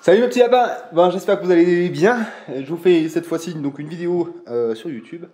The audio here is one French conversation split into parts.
Salut mes petits lapins. Bon, j'espère que vous allez bien. Je vous fais cette fois-ci donc une vidéo sur YouTube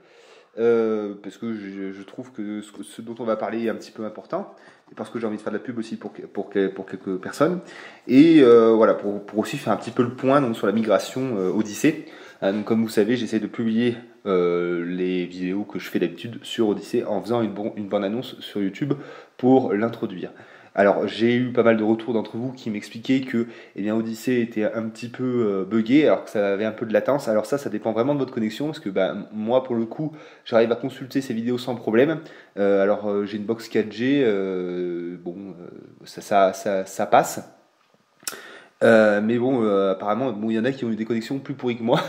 parce que je trouve que ce dont on va parler est un petit peu important et parce que j'ai envie de faire de la pub aussi pour quelques personnes et voilà pour aussi faire un petit peu le point donc, sur la migration Odyssée. Donc, comme vous savez, j'essaie de publier les vidéos que je fais d'habitude sur Odyssée en faisant une bande-annonce sur YouTube pour l'introduire. Alors, j'ai eu pas mal de retours d'entre vous qui m'expliquaient que eh bien, Odyssée était un petit peu buggé, alors que ça avait un peu de latence. Alors ça dépend vraiment de votre connexion, parce que bah, moi, pour le coup, j'arrive à consulter ces vidéos sans problème. J'ai une box 4G, ça passe. Mais bon, apparemment, bon, il y en a qui ont eu des connexions plus pourries que moi.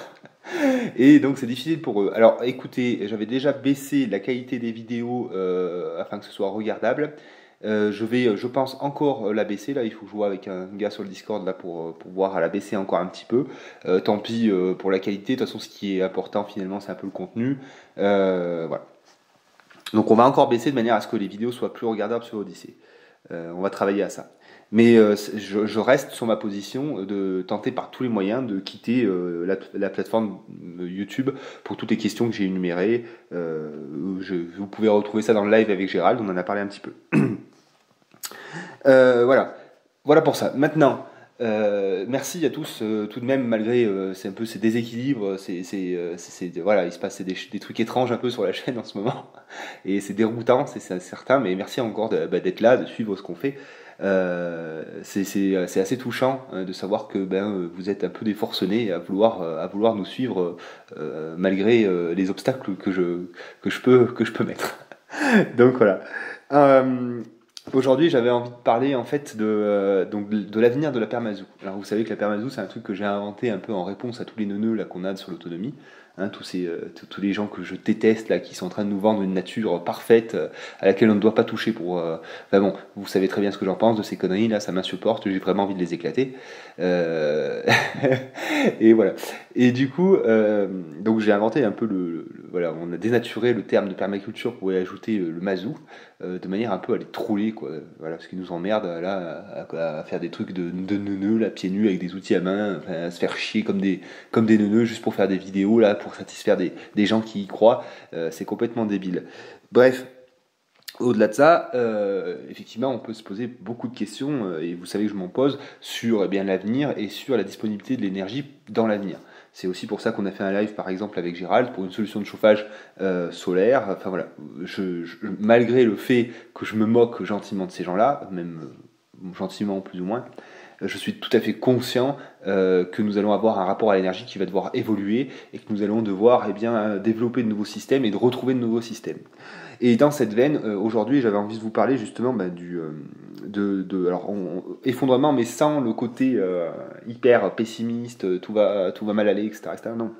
Et donc c'est difficile pour eux. Alors écoutez, j'avais déjà baissé la qualité des vidéos afin que ce soit regardable. Je pense encore la baisser. Là, il faut que je vois avec un gars sur le Discord là pour voir à la baisser encore un petit peu. Tant pis pour la qualité. De toute façon, ce qui est important finalement, c'est un peu le contenu. Voilà. Donc on va encore baisser de manière à ce que les vidéos soient plus regardables sur Odyssey. On va travailler à ça. Mais je reste sur ma position de tenter par tous les moyens de quitter la plateforme YouTube pour toutes les questions que j'ai énumérées. Vous pouvez retrouver ça dans le live avec Gérald, on en a parlé un petit peu. Voilà pour ça. Maintenant, merci à tous, tout de même, malgré c'est un peu ces déséquilibres, voilà, il se passe des trucs étranges un peu sur la chaîne en ce moment, et c'est déroutant, c'est certain, mais merci encore d'être là, de suivre ce qu'on fait. C'est assez touchant de savoir que vous êtes un peu des forcenés à vouloir nous suivre malgré les obstacles que je peux mettre. Donc voilà. Aujourd'hui, j'avais envie de parler en fait de l'avenir de la permazou. Alors vous savez que la permazou, c'est un truc que j'ai inventé un peu en réponse à tous les neuneux là qu'on a sur l'autonomie. Hein, tous les gens que je déteste là, qui sont en train de nous vendre une nature parfaite à laquelle on ne doit pas toucher pour. Enfin bon, vous savez très bien ce que j'en pense de ces conneries là, ça m'insupporte, j'ai vraiment envie de les éclater. Et voilà. Et du coup, donc j'ai inventé un peu voilà, on a dénaturé le terme de permaculture pour y ajouter le mazou, de manière un peu à les troller quoi. Voilà, ce qui nous emmerde là à faire des trucs de neuneux là, pieds nus avec des outils à main, enfin, à se faire chier comme des neuneux juste pour faire des vidéos là, pour satisfaire des gens qui y croient. C'est complètement débile. Bref. Au-delà de ça, effectivement, on peut se poser beaucoup de questions, et vous savez que je m'en pose, sur l'avenir et sur la disponibilité de l'énergie dans l'avenir. C'est aussi pour ça qu'on a fait un live, par exemple, avec Gérald, pour une solution de chauffage solaire. Enfin voilà, malgré le fait que je me moque gentiment de ces gens-là, même gentiment plus ou moins, je suis tout à fait conscient que nous allons avoir un rapport à l'énergie qui va devoir évoluer et que nous allons devoir développer de nouveaux systèmes et de retrouver de nouveaux systèmes. Et dans cette veine, aujourd'hui, j'avais envie de vous parler justement effondrement, mais sans le côté hyper pessimiste, tout va mal aller, etc. Non.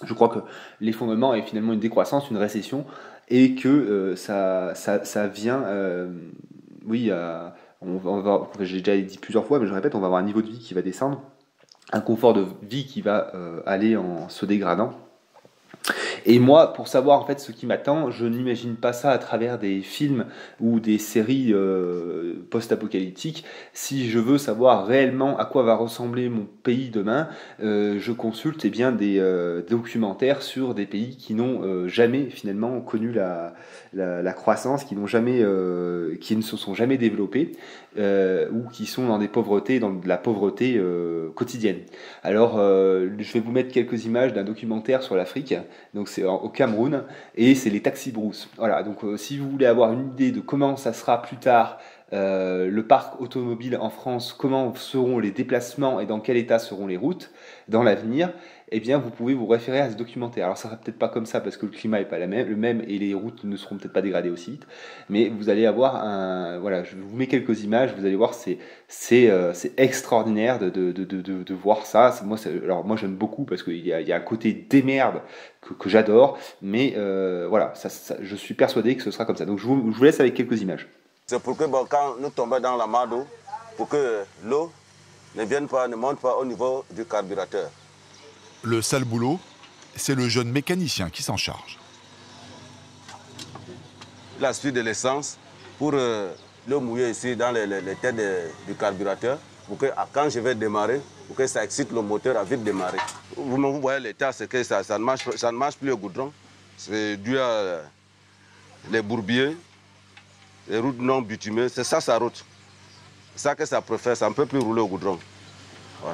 Je crois que l'effondrement est finalement une décroissance, une récession, et que ça vient, j'ai déjà dit plusieurs fois, mais je répète, on va avoir un niveau de vie qui va descendre, un confort de vie qui va aller en se dégradant. Et moi, pour savoir en fait ce qui m'attend, je n'imagine pas ça à travers des films ou des séries post-apocalyptiques. Si je veux savoir réellement à quoi va ressembler mon pays demain, je consulte des documentaires sur des pays qui n'ont jamais finalement connu la croissance, qui ne se sont jamais développés, ou qui sont dans de la pauvreté quotidienne. Alors, je vais vous mettre quelques images d'un documentaire sur l'Afrique. Donc c'est au Cameroun et c'est les taxis brousse. Voilà, donc si vous voulez avoir une idée de comment ça sera plus tard le parc automobile en France, comment seront les déplacements et dans quel état seront les routes dans l'avenir, eh bien vous pouvez vous référer à ce documentaire. Alors ça sera peut-être pas comme ça parce que le climat est pas le même et les routes ne seront peut-être pas dégradées aussi vite, mais vous allez avoir voilà, je vous mets quelques images, vous allez voir c'est extraordinaire de voir ça. Alors moi j'aime beaucoup parce qu'il y a un côté démerde que j'adore, mais voilà, je suis persuadé que ce sera comme ça. Donc je vous laisse avec quelques images. C'est pour que quand nous tombons dans la mare d'eau, pour que l'eau ne monte pas au niveau du carburateur. Le sale boulot, c'est le jeune mécanicien qui s'en charge. La suite de l'essence pour le mouiller ici dans les têtes du carburateur pour que quand je vais démarrer, pour que ça excite le moteur à vite démarrer. Vous voyez l'état, c'est que ça ne marche plus au goudron. C'est dû à les bourbiers, les routes non bitumées, c'est ça sa route. C'est ça que ça préfère, ça ne peut plus rouler au goudron. Ouais.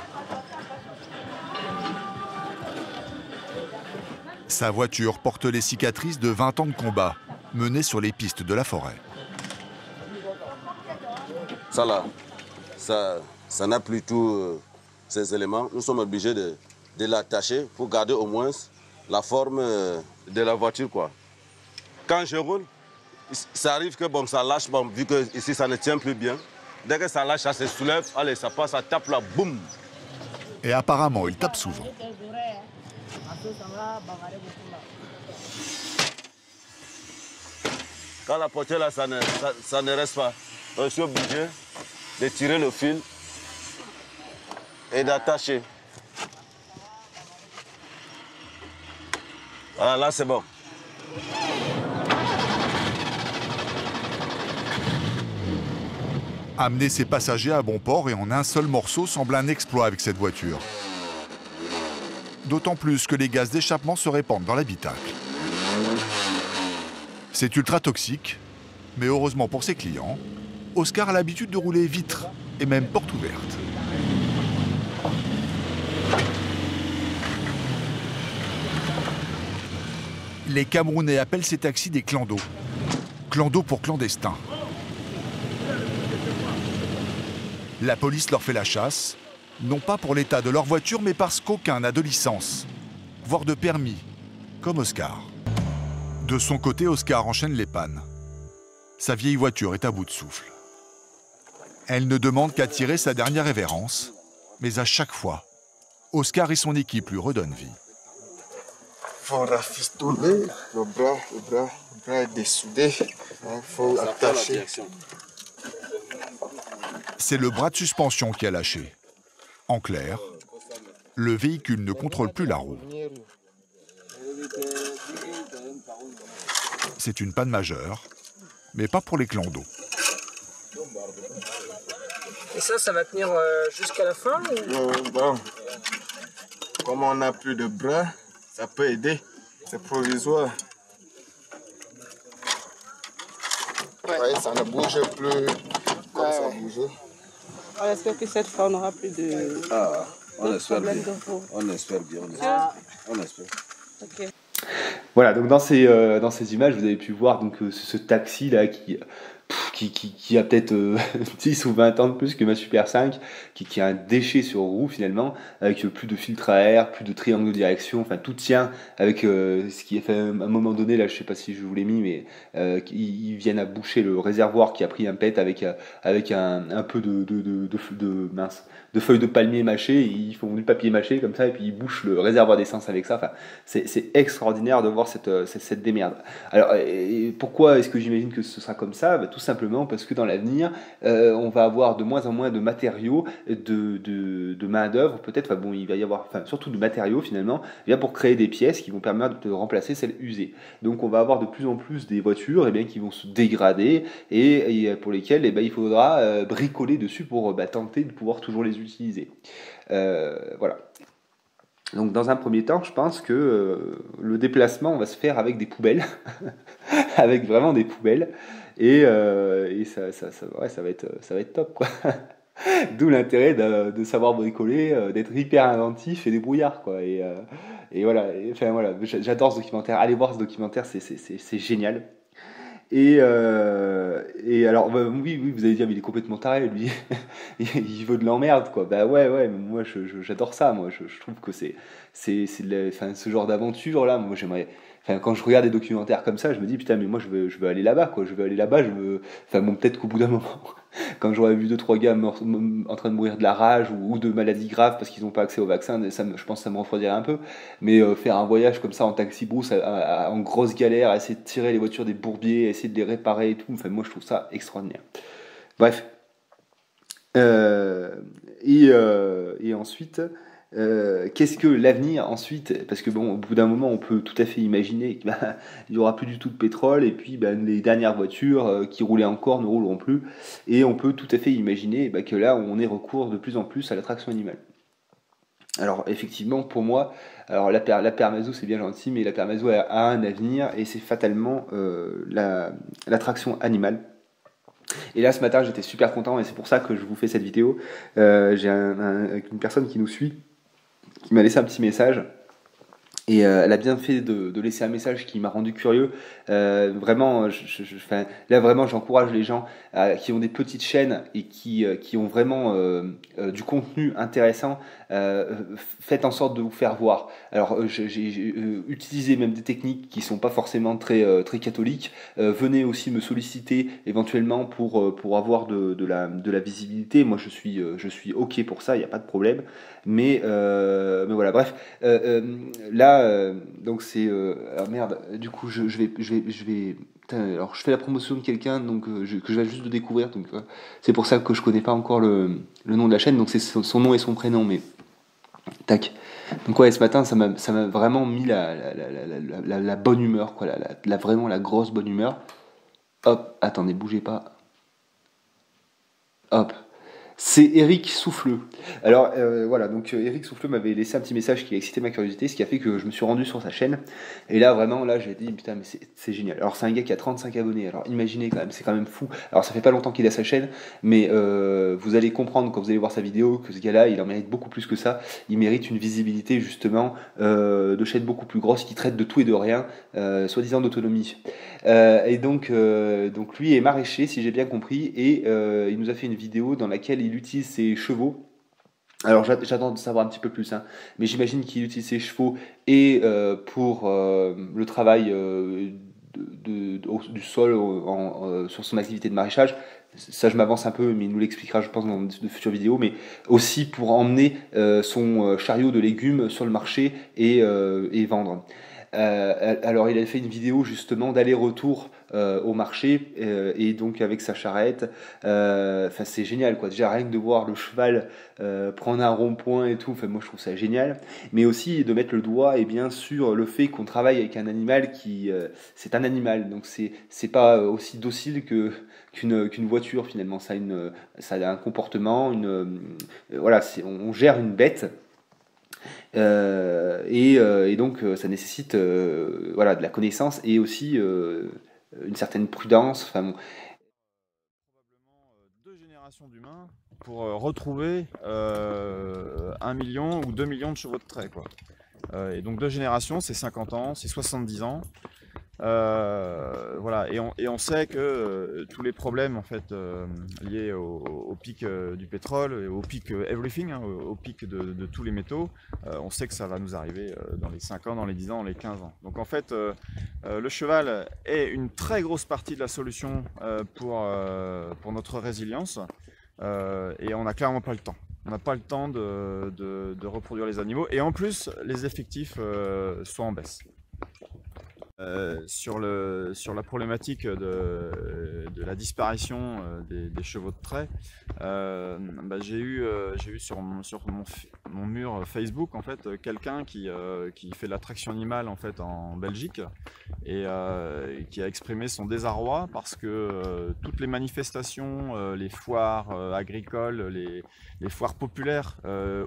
Sa voiture porte les cicatrices de 20 ans de combat menés sur les pistes de la forêt. Ça là, ça n'a plus tous ces éléments. Nous sommes obligés de l'attacher pour garder au moins la forme de la voiture, quoi. Quand je roule, ça arrive que bon, ça lâche, bon, vu que ici ça ne tient plus bien. Dès que ça lâche, ça se soulève, allez, ça passe, ça tape là, boum. Et apparemment, il tape souvent. Quand la portière là, ça ne reste pas. Donc, je suis obligé de tirer le fil et d'attacher. Voilà, là c'est bon. Amener ses passagers à bon port et en un seul morceau semble un exploit avec cette voiture. D'autant plus que les gaz d'échappement se répandent dans l'habitacle. C'est ultra toxique, mais heureusement pour ses clients, Oscar a l'habitude de rouler vitre et même porte ouverte. Les Camerounais appellent ces taxis des clandos. Clando pour clandestin. La police leur fait la chasse, non pas pour l'état de leur voiture, mais parce qu'aucun n'a de licence, voire de permis, comme Oscar. De son côté, Oscar enchaîne les pannes. Sa vieille voiture est à bout de souffle. Elle ne demande qu'à tirer sa dernière révérence, mais à chaque fois, Oscar et son équipe lui redonnent vie. Il faut rafistoler le bras est dessoudé, il faut attacher. C'est le bras de suspension qui a lâché. En clair, le véhicule ne contrôle plus la roue. C'est une panne majeure, mais pas pour les clandos. Et ça va tenir jusqu'à la fin ou... Bon, comme on n'a plus de bras, ça peut aider. C'est provisoire. Ouais, ça ne bouge plus comme ça bougeait. On espère que cette fois, on n'aura plus de, On espère bien. On espère bien. On espère. Okay. Voilà, donc dans ces images, vous avez pu voir donc, ce taxi-là qui a peut-être 10 ou 20 ans de plus que ma Super 5, qui a un déchet sur roue finalement, avec plus de filtre à air, plus de triangle de direction, enfin tout tient avec ce qui est fait à un moment donné, là je sais pas si je vous l'ai mis, mais ils viennent à boucher le réservoir qui a pris un pet avec un peu de feuilles de palmier mâchées, ils font du papier mâché comme ça et puis ils bouchent le réservoir d'essence avec ça. Enfin, c'est extraordinaire de voir cette démerde. Alors pourquoi est-ce que j'imagine que ce sera comme ça? Tout simplement parce que dans l'avenir on va avoir de moins en moins de matériaux, de main d'œuvre peut-être. Enfin bon, il va y avoir surtout de matériaux finalement, bien pour créer des pièces qui vont permettre de remplacer celles usées. Donc on va avoir de plus en plus des voitures qui vont se dégrader et pour lesquelles il faudra bricoler dessus pour tenter de pouvoir toujours les utiliser. Voilà. Donc dans un premier temps, je pense que le déplacement va se faire avec des poubelles, avec vraiment des poubelles, et ça va être top quoi. D'où l'intérêt de savoir bricoler, d'être hyper inventif et débrouillard quoi. Et voilà. Voilà, j'adore ce documentaire. Allez voir ce documentaire, c'est génial. Et alors oui, vous allez dire mais il est complètement taré lui. Il veut de l'emmerde quoi. Bah ouais mais moi j'adore ça. Moi je trouve que c'est ce genre d'aventure là. Moi j'aimerais. Quand je regarde des documentaires comme ça, je me dis putain mais moi je veux aller là-bas quoi. Je veux aller là-bas. Peut-être qu'au bout d'un moment, quand j'aurais vu 2-3 gars en train de mourir de la rage ou de maladies graves parce qu'ils n'ont pas accès au vaccin, je pense que ça me refroidirait un peu. Mais faire un voyage comme ça en taxi brousse en grosse galère, essayer de tirer les voitures des bourbiers, essayer de les réparer et tout. Moi je trouve ça extraordinaire. Bref. Et ensuite, Qu'est-ce que l'avenir ensuite? Parce que bon, au bout d'un moment, on peut tout à fait imaginer qu'il n'y aura plus du tout de pétrole, et puis les dernières voitures qui roulaient encore ne rouleront plus, et on peut tout à fait imaginer que là, on ait recours de plus en plus à la traction animale. Alors effectivement, pour moi, alors la permazo c'est bien gentil, mais la permazo a un avenir, et c'est fatalement la traction animale. Et là, ce matin, j'étais super content, et c'est pour ça que je vous fais cette vidéo. J'ai une personne qui nous suit, qui m'a laissé un petit message, et elle a bien fait de laisser un message qui m'a rendu curieux. Vraiment, là vraiment, j'encourage les gens qui ont des petites chaînes et qui ont vraiment du contenu intéressant. Faites en sorte de vous faire voir. Alors, j'ai utilisé même des techniques qui sont pas forcément très catholiques. Venez aussi me solliciter éventuellement pour avoir de la visibilité. Moi, je suis ok pour ça, il n'y a pas de problème. Mais voilà, bref. Là, donc c'est alors merde. Du coup, je vais. Putain, alors, je fais la promotion de quelqu'un donc que je viens juste de découvrir. Donc, c'est pour ça que je connais pas encore le nom de la chaîne. Donc, c'est son nom et son prénom. Mais tac. Donc ouais, ce matin, ça m'a vraiment mis la bonne humeur, quoi. Vraiment la grosse bonne humeur. Hop, attendez, bougez pas. Hop. C'est Eric Souffleux. Alors voilà, donc Eric Souffleux m'avait laissé un petit message qui a excité ma curiosité, ce qui a fait que je me suis rendu sur sa chaîne. Et là vraiment, là j'ai dit putain mais c'est génial. Alors c'est un gars qui a 35 abonnés, alors imaginez quand même, c'est quand même fou. Alors ça fait pas longtemps qu'il a sa chaîne, mais vous allez comprendre quand vous allez voir sa vidéo que ce gars-là, il en mérite beaucoup plus que ça. Il mérite une visibilité justement de chaîne beaucoup plus grosse qui traite de tout et de rien, soi-disant d'autonomie. Et donc lui est maraîcher, si j'ai bien compris, et il nous a fait une vidéo dans laquelle il utilise ses chevaux. Alors j'attends de savoir un petit peu plus, hein, mais j'imagine qu'il utilise ses chevaux et pour le travail du sol sur son activité de maraîchage. Ça je m'avance un peu, mais il nous l'expliquera je pense dans de futures vidéos, mais aussi pour emmener son chariot de légumes sur le marché et vendre. Alors il a fait une vidéo justement d'aller-retour au marché et donc avec sa charrette. Enfin c'est génial quoi. Déjà rien que de voir le cheval prendre un rond-point et tout. Enfin moi je trouve ça génial. Mais aussi de mettre le doigt et bien sûr le fait qu'on travaille avec un animal qui c'est un animal donc c'est pas aussi docile qu'une voiture finalement. Ça a un comportement voilà on gère une bête. Et donc ça nécessite voilà, de la connaissance et aussi une certaine prudence. Enfin, bon. Probablement 2 générations d'humains pour retrouver 1 million ou 2 millions de chevaux de trait, quoi. Et donc 2 générations, c'est 50 ans, c'est 70 ans. Voilà, et on sait que tous les problèmes en fait liés au pic du pétrole et au pic everything, hein, au pic de tous les métaux, on sait que ça va nous arriver dans les 5 ans, dans les 10 ans, dans les 15 ans. Donc en fait, le cheval est une très grosse partie de la solution pour notre résilience, et on n'a clairement pas le temps. On n'a pas le temps de reproduire les animaux, et en plus les effectifs sont en baisse. Sur la problématique de la disparition des chevaux de trait, j'ai eu sur mon mur Facebook en fait quelqu'un qui fait de la traction animale en fait en Belgique et qui a exprimé son désarroi parce que toutes les manifestations, les foires agricoles, les foires populaires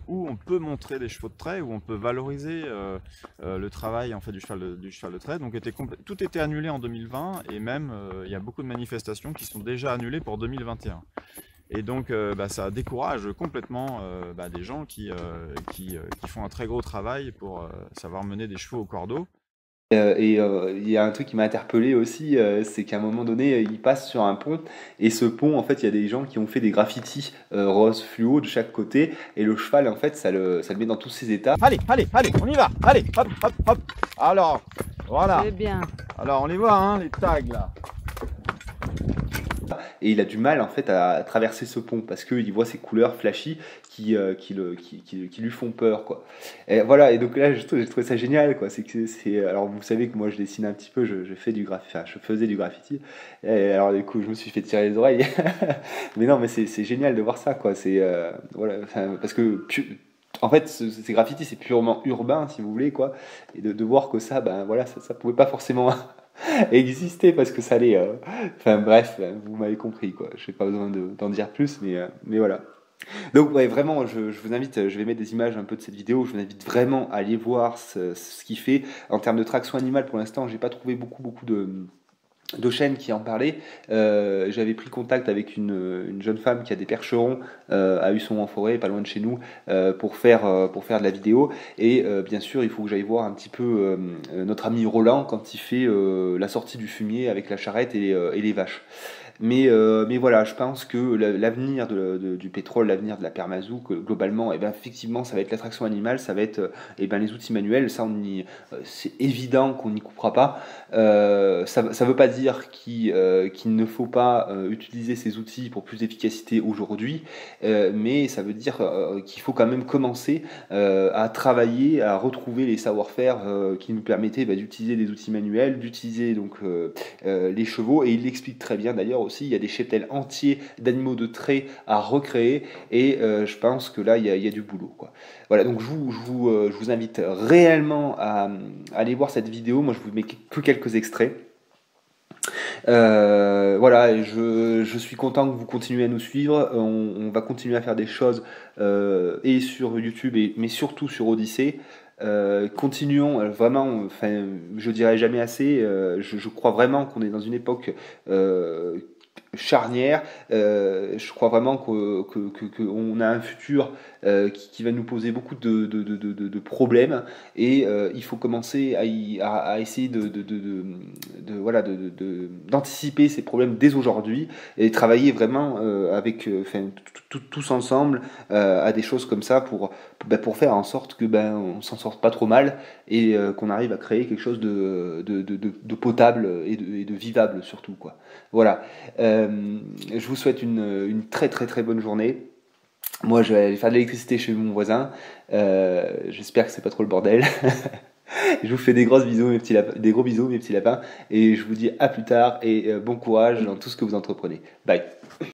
où on peut montrer des chevaux de trait, où on peut valoriser le travail en fait du cheval de trait, donc tout était annulé en 2020 et même il y a beaucoup de manifestations qui sont déjà annulées pour 2021. Et donc ça décourage complètement des gens qui font un très gros travail pour savoir mener des chevaux au cordeau. Et il y a un truc qui m'a interpellé aussi, c'est qu'à un moment donné, il passe sur un pont, et ce pont, en fait, il y a des gens qui ont fait des graffitis rose fluo de chaque côté, et le cheval, en fait, ça le met dans tous ses états. Allez, on y va, allez, hop, hop, hop. Alors, voilà. C'est bien. Alors, on les voit, hein, les tags, là. Et il a du mal en fait à traverser ce pont parce qu'il voit ces couleurs flashy qui lui font peur quoi. Et voilà, et donc là j'ai trouvé ça génial quoi. Alors vous savez que moi je dessine un petit peu, je faisais du graffiti. Et alors du coup je me suis fait tirer les oreilles. Mais non mais c'est génial de voir ça quoi. C'est voilà, parce que en fait, ces graffitis, c'est purement urbain, si vous voulez, quoi. Et de voir que ça, ben voilà, ça pouvait pas forcément exister parce que ça allait. Enfin bref, vous m'avez compris, quoi. Je n'ai pas besoin d'en dire plus, mais voilà. Donc ouais, vraiment, je vous invite, je vais mettre des images un peu de cette vidéo, je vous invite vraiment à aller voir ce qu'il fait. En termes de traction animale, pour l'instant, j'ai pas trouvé beaucoup de chaînes qui en parlaient. J'avais pris contact avec une jeune femme qui a des percherons à Husson en forêt, pas loin de chez nous, pour faire de la vidéo. Et bien sûr, il faut que j'aille voir un petit peu notre ami Roland quand il fait la sortie du fumier avec la charrette et les vaches. Mais voilà, je pense que l'avenir du pétrole, l'avenir de la permazout, globalement, effectivement, ça va être l'attraction animale, ça va être les outils manuels. Ça, c'est évident qu'on n'y coupera pas. Ça ne veut pas dire qu'il ne faut pas utiliser ces outils pour plus d'efficacité aujourd'hui, mais ça veut dire qu'il faut quand même commencer à travailler, à retrouver les savoir-faire qui nous permettaient d'utiliser des outils manuels, d'utiliser donc les chevaux. Et il l'explique très bien d'ailleurs aussi, il y a des cheptels entiers d'animaux de trait à recréer, et je pense que là il y a du boulot, quoi. Voilà, donc je vous invite réellement à aller voir cette vidéo. Moi je vous mets que quelques extraits. Voilà, je suis content que vous continuez à nous suivre. On va continuer à faire des choses et sur YouTube, mais surtout sur Odyssée. Continuons vraiment, enfin, je dirais jamais assez. Je crois vraiment qu'on est dans une époque charnière. Je crois vraiment qu'on a un futur qui va nous poser beaucoup de problèmes, et il faut commencer à essayer d'anticiper ces problèmes dès aujourd'hui et travailler vraiment avec tous ensemble à des choses comme ça pour faire en sorte que on s'en sorte pas trop mal, et qu'on arrive à créer quelque chose de potable et de vivable surtout, quoi. Voilà. Je vous souhaite une très très très bonne journée. Moi je vais aller faire de l'électricité chez mon voisin. J'espère que c'est pas trop le bordel. Je vous fais des gros bisous mes petits lapins, et je vous dis à plus tard, et bon courage dans tout ce que vous entreprenez. Bye.